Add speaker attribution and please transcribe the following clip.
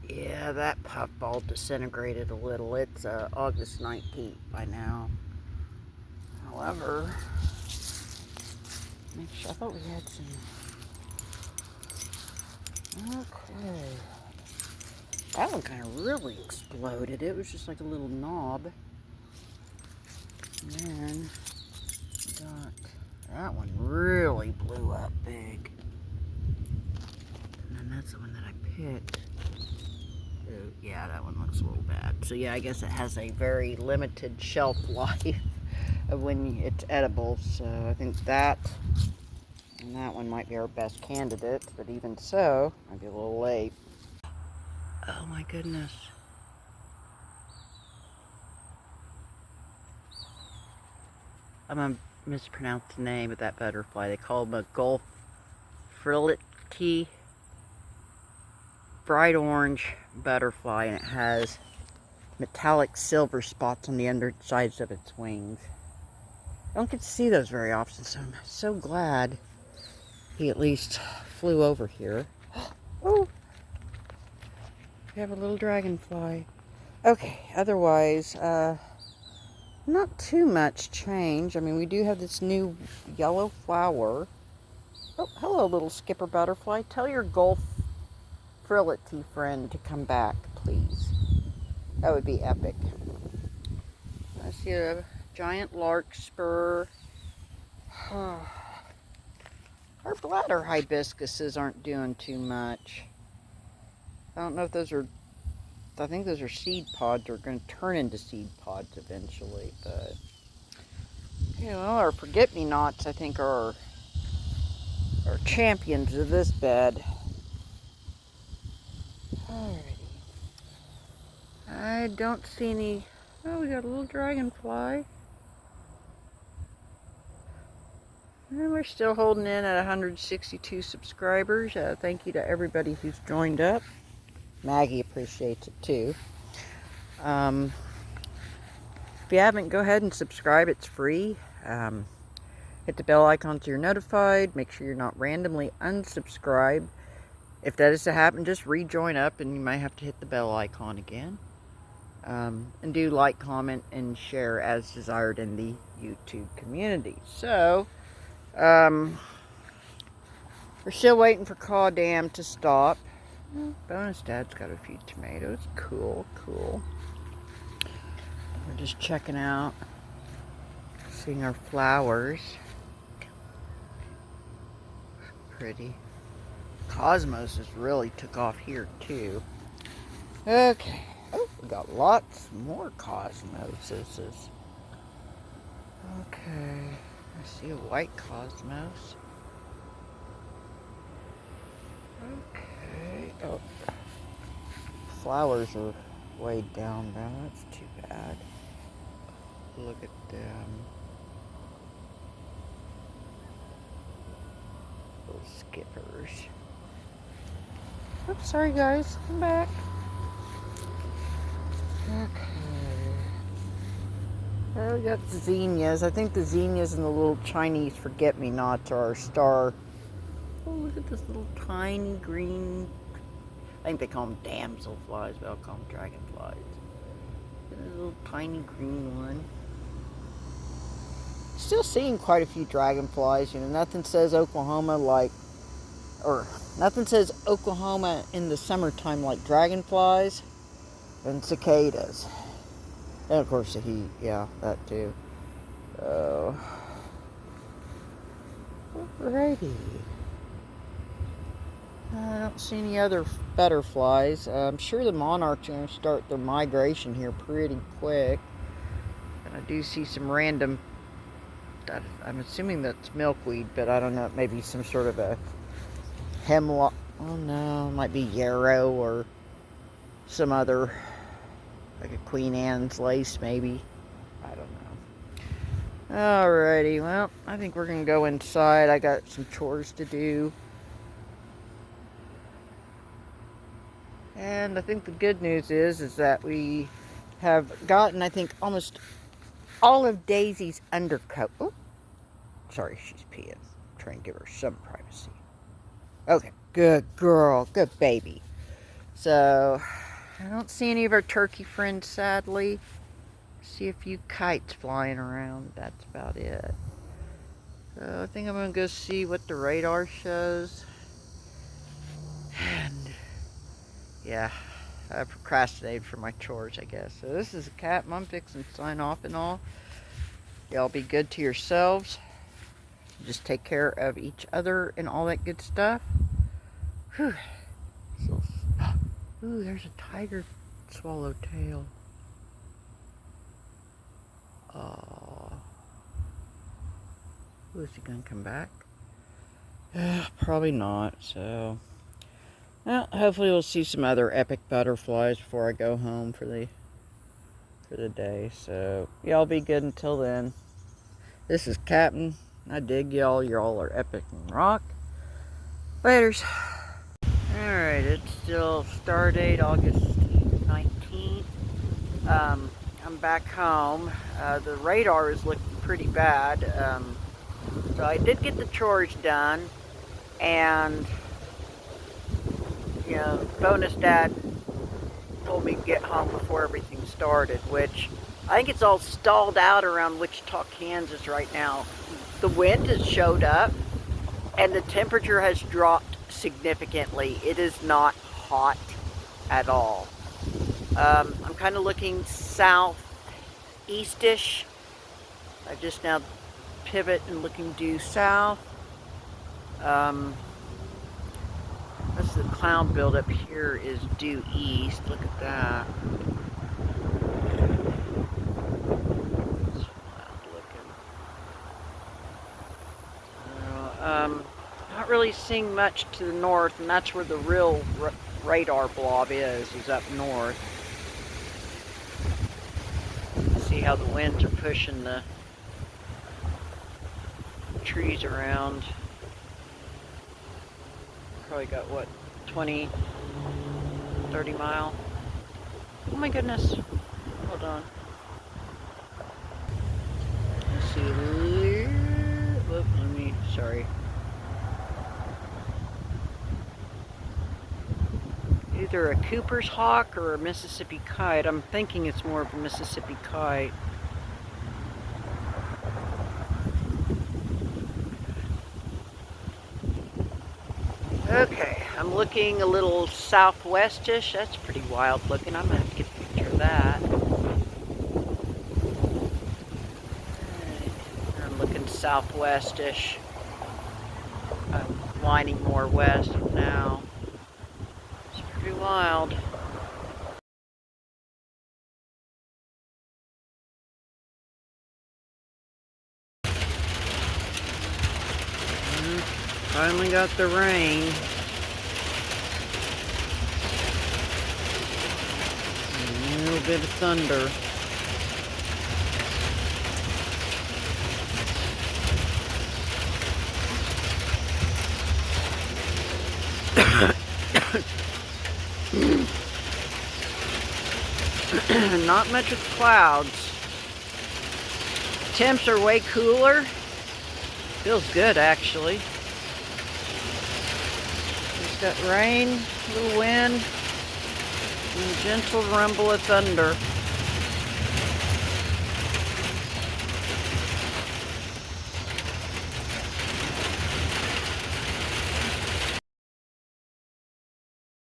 Speaker 1: Yeah, that puffball disintegrated a little. It's August 19th by now. However, make sure, I thought we had some. Okay. That one kind of really exploded. It was just like a little knob. And then got that one really blew up big. And then that's the one that I picked. Yeah, that one looks a little bad. So yeah, I guess it has a very limited shelf life of when it's edible. So I think that and that one might be our best candidate, but even so, might be a little late. Oh my goodness. I'm gonna mispronounce the name of that butterfly. They call them a Gulf frility bright orange butterfly, and it has metallic silver spots on the undersides of its wings. I don't get to see those very often, so I'm so glad he at least flew over here. Oh, we have a little dragonfly. Okay, otherwise, not too much change. I mean, we do have this new yellow flower. Oh, hello, little skipper butterfly. Tell your Gulf frility friend to come back, please. That would be epic. I see a giant larkspur. Our bladder hibiscuses aren't doing too much. I don't know if those are, I think those are seed pods. They're going to turn into seed pods eventually, but, you know, our forget-me-nots, I think, are champions of this bed. Alrighty. I don't see any, oh, we got a little dragonfly. And we're still holding in at 162 subscribers. Thank you to everybody who's joined up. Maggie appreciates it too. If you haven't, go ahead and subscribe. It's free. Hit the bell icon so you're notified. Make sure you're not randomly unsubscribed. If that is to happen, just rejoin up and you might have to hit the bell icon again. And do like, comment, and share as desired in the YouTube community. So, we're still waiting for Caw Dam to stop. Bonus Dad's got a few tomatoes. Cool, cool. We're just checking out, seeing our flowers. Pretty. Cosmos has really took off here too. Okay. Oh, we got lots more cosmoses. Okay. I see a white cosmos. Okay. Oh. Flowers are way down now. That's too bad. Look at them. Little skippers. Oops, sorry guys. Come back. Okay. Well, we got zinnias. I think the zinnias and the little Chinese forget-me-nots are our star. Oh, look at this little tiny green. I think they call them damselflies, but I'll call them dragonflies. Look at this little tiny green one. Still seeing quite a few dragonflies. You know, nothing says Oklahoma like, or nothing says Oklahoma in the summertime like dragonflies and cicadas. And of course the heat, yeah, that too. Oh. Alrighty. I don't see any other butterflies. I'm sure the monarchs are going to start their migration here pretty quick. And I do see some random, I'm assuming that's milkweed, but I don't know, maybe some sort of a hemlock. Oh no, it might be yarrow or some other, like a Queen Anne's lace maybe. I don't know. Alrighty, well, I think we're going to go inside. I got some chores to do. And I think the good news is that we have gotten, I think, almost all of Daisy's undercoat. Oh, sorry, she's peeing. I'm trying to give her some privacy. Okay, good girl, good baby. So, I don't see any of our turkey friends, sadly. See a few kites flying around. That's about it. So, I think I'm going to go see what the radar shows. And, yeah, I procrastinated for my chores, I guess. So, this is a cat. I'm fixing to sign off and all. Y'all be good to yourselves. Just take care of each other and all that good stuff. Whew. So, ooh, there's a tiger swallowtail. Oh. Ooh, is he gonna come back? Probably not. So, well, hopefully we'll see some other epic butterflies before I go home for the day. So, y'all be good until then. This is Captain. I dig y'all. Y'all are epic and rock. Laters. Alright, it's still star date August 19th. I'm back home. The radar is looking pretty bad. So I did get the chores done. And, you know, bonus dad told me to get home before everything started, which I think it's all stalled out around Wichita, Kansas right now. The wind has showed up and the temperature has dropped significantly. It is not hot at all. I'm kind of looking southeastish. I just now pivot and looking due south. This is the cloud buildup here is due east. Look at that. It's wild looking. Not really seeing much to the north, and that's where the real radar blob is up north. See how the winds are pushing the trees around. Probably got, what, 20, 30 mile? Oh my goodness. Hold on. Let's see. Whoop, sorry. Either a Cooper's hawk or a Mississippi kite. I'm thinking it's more of a Mississippi kite. Okay, I'm looking a little southwestish. That's pretty wild looking. I'm going to have to get a picture of that. I'm looking southwestish. I'm winding more west now. It's pretty wild. Finally got the rain. A little bit of thunder. Not much with clouds. Temps are way cooler. Feels good, actually. It's got rain, a little wind, and a gentle rumble of thunder.